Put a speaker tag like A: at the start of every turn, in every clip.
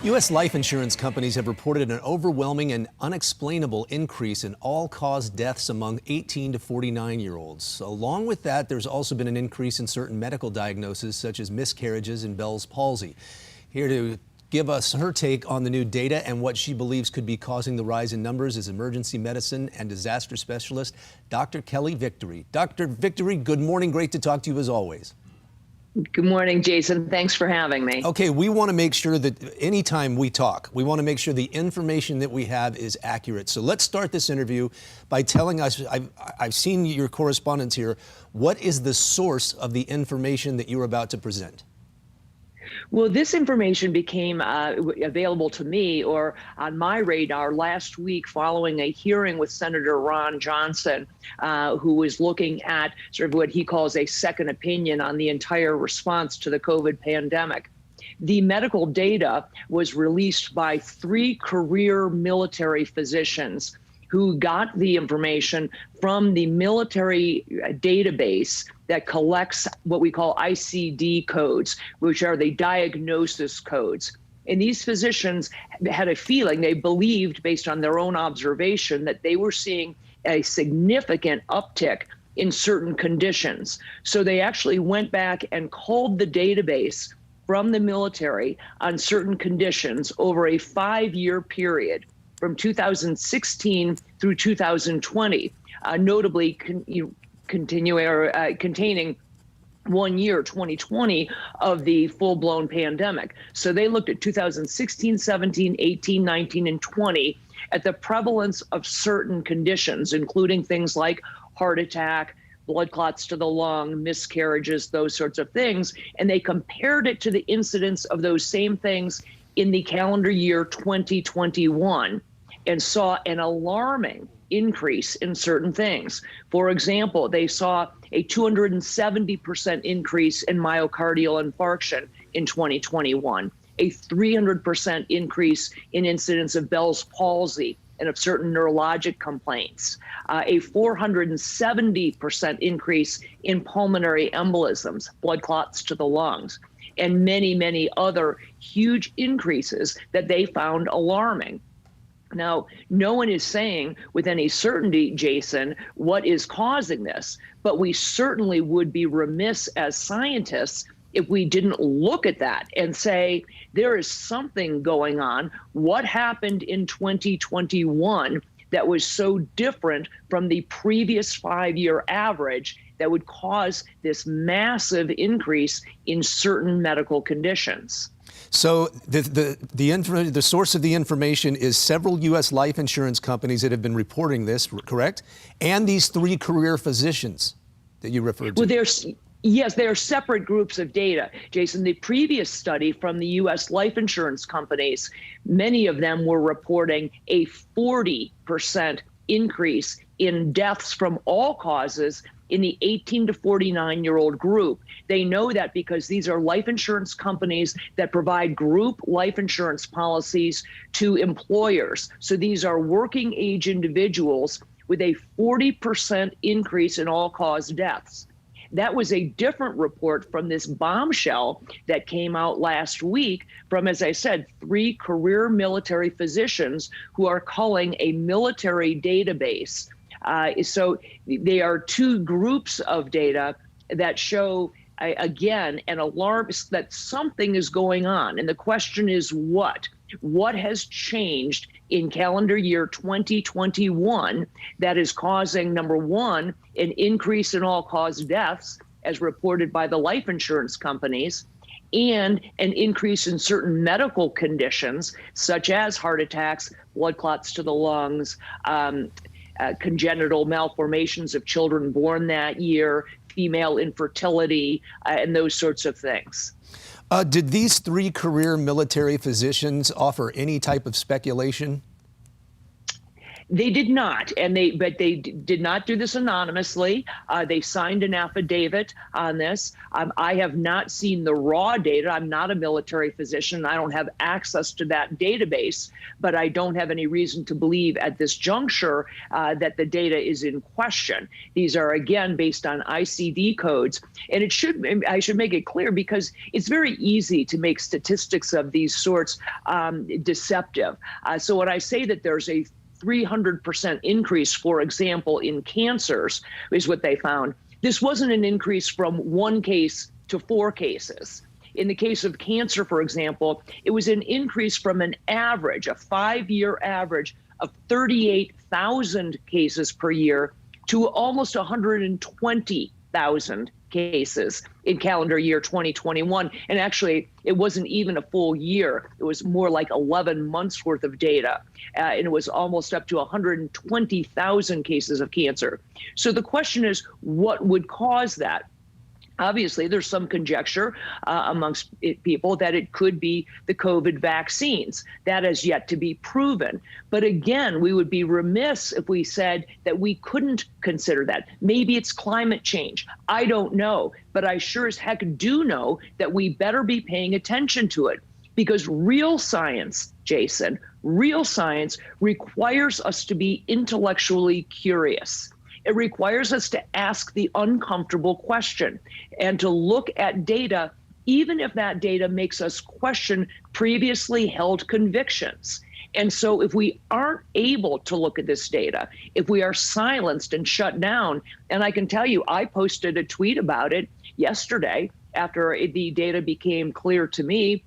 A: U.S. life insurance companies have reported an overwhelming and unexplainable increase in all-cause deaths among 18 to 49-year-olds. Along with that, there's also been an increase in certain medical diagnoses, such as miscarriages and Bell's palsy. Here to give us her take on the new data and what she believes could be causing the rise in numbers is emergency medicine and disaster specialist Dr. Kelly Victory. Dr. Victory, good morning. Great to talk to you as always.
B: Good morning, Jason. Thanks for having me.
A: Okay, we want to make sure that anytime we talk, we want to make sure the information that we have is accurate. So let's start this interview by telling us, I've seen your correspondence here, what is the source of the information that you're about to present?
B: Well, this information became available to me or on my radar last week following a hearing with Senator Ron Johnson, who was looking at sort of what he calls a second opinion on the entire response to the COVID pandemic. The medical data was released by 3 career military physicians who got the information from the military database that collects what we call ICD codes, which are the diagnosis codes. And these physicians had a feeling, they believed based on their own observation, that they were seeing a significant uptick in certain conditions. So they actually went back and culled the database from the military on certain conditions over a 5-year period from 2016 through 2020, notably containing 1 year, 2020, of the full-blown pandemic. So they looked at 2016, 17, 18, 19, and 20 at the prevalence of certain conditions, including things like heart attack, blood clots to the lung, miscarriages, those sorts of things. And they compared it to the incidence of those same things in the calendar year 2021 and saw an alarming increase in certain things. For example, they saw a 270% increase in myocardial infarction in 2021, a 300% increase in incidence of Bell's palsy and of certain neurologic complaints, a 470% increase in pulmonary embolisms, blood clots to the lungs, and many, many other huge increases that they found alarming. Now, no one is saying with any certainty, Jason, what is causing this, but we certainly would be remiss as scientists if we didn't look at that and say, there is something going on. What happened in 2021 that was so different from the previous 5-year average that would cause this massive increase in certain medical conditions?
A: So the source of the information is several U.S. life insurance companies that have been reporting this, correct? And these 3 career physicians that you referred to.
B: Well, yes, they are separate groups of data, Jason. The previous study from the U.S. life insurance companies, many of them were reporting a 40% increase in deaths from all causes in the 18 to 49-year-old group. They know that because these are life insurance companies that provide group life insurance policies to employers. So these are working age individuals with a 40% increase in all-cause deaths. That was a different report from this bombshell that came out last week from, as I said, 3 career military physicians who are culling a military database. So they are 2 groups of data that show, again, an alarm that something is going on. And the question is what? What has changed in calendar year 2021 that is causing, number one, an increase in all-cause deaths, as reported by the life insurance companies, and an increase in certain medical conditions, such as heart attacks, blood clots to the lungs, congenital malformations of children born that year, female infertility, and those sorts of things.
A: Did these 3 career military physicians offer any type of speculation?
B: They did not, but they did not do this anonymously. They signed an affidavit on this. I have not seen the raw data. I'm not a military physician. I don't have access to that database, but I don't have any reason to believe at this juncture that the data is in question. These are, again, based on ICD codes. And I should make it clear, because it's very easy to make statistics of these sorts deceptive. So when I say that there's a 300% increase, for example, in cancers, is what they found. This wasn't an increase from 1 case to 4 cases. In the case of cancer, for example, it was an increase from an average, a 5-year average of 38,000 cases per year to almost 120,000 cases in calendar year 2021. And actually, it wasn't even a full year. It was more like 11 months worth of data. And it was almost up to 120,000 cases of cancer. So the question is, what would cause that? Obviously, there's some conjecture amongst people that it could be the COVID vaccines. That has yet to be proven. But again, we would be remiss if we said that we couldn't consider that. Maybe it's climate change. I don't know. But I sure as heck do know that we better be paying attention to it. Because real science, Jason, real science requires us to be intellectually curious. It requires us to ask the uncomfortable question and to look at data, even if that data makes us question previously held convictions. And so if we aren't able to look at this data, if we are silenced and shut down, and I can tell you, I posted a tweet about it yesterday after the data became clear to me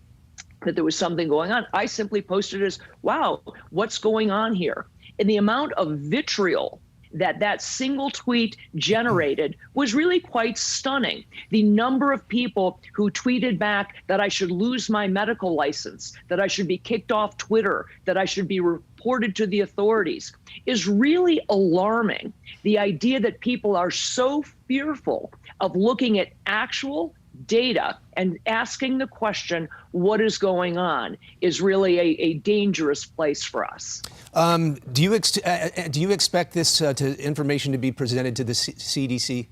B: that there was something going on. I simply posted as, wow, what's going on here? And the amount of vitriol that single tweet generated was really quite stunning. The number of people who tweeted back that I should lose my medical license, that I should be kicked off Twitter, that I should be reported to the authorities is really alarming. The idea that people are so fearful of looking at actual data and asking the question, what is going on, is really a dangerous place for us.
A: Do you expect this information to be presented to the CDC?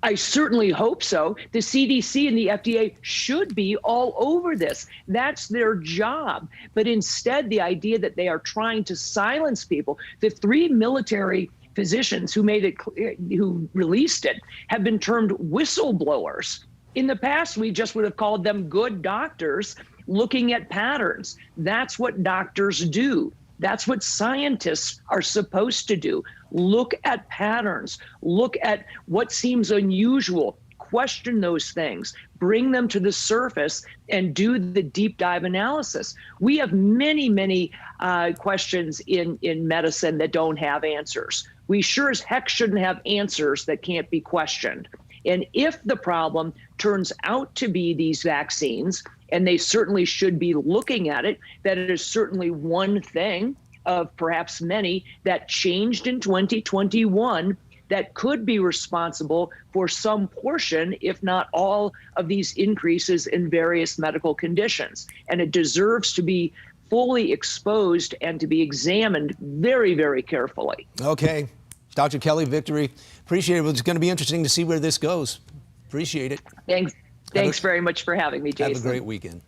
B: I certainly hope so. The CDC and the FDA should be all over this. That's their job. But instead, the idea that they are trying to silence people, the 3 military physicians who made it, who released it, have been termed whistleblowers. In the past, we just would have called them good doctors looking at patterns. That's what doctors do. That's what scientists are supposed to do. Look at patterns. Look at what seems unusual. Question those things. Bring them to the surface and do the deep dive analysis. We have many, many questions in medicine that don't have answers. We sure as heck shouldn't have answers that can't be questioned. And if the problem turns out to be these vaccines, and they certainly should be looking at it, that it is certainly one thing of perhaps many that changed in 2021 that could be responsible for some portion, if not all, of these increases in various medical conditions. And it deserves to be fully exposed and to be examined very, very carefully.
A: Okay. Dr. Kelly Victory, appreciate it. It's going to be interesting to see where this goes. Appreciate it.
B: Thanks very much for having me, Jason.
A: Have a great weekend.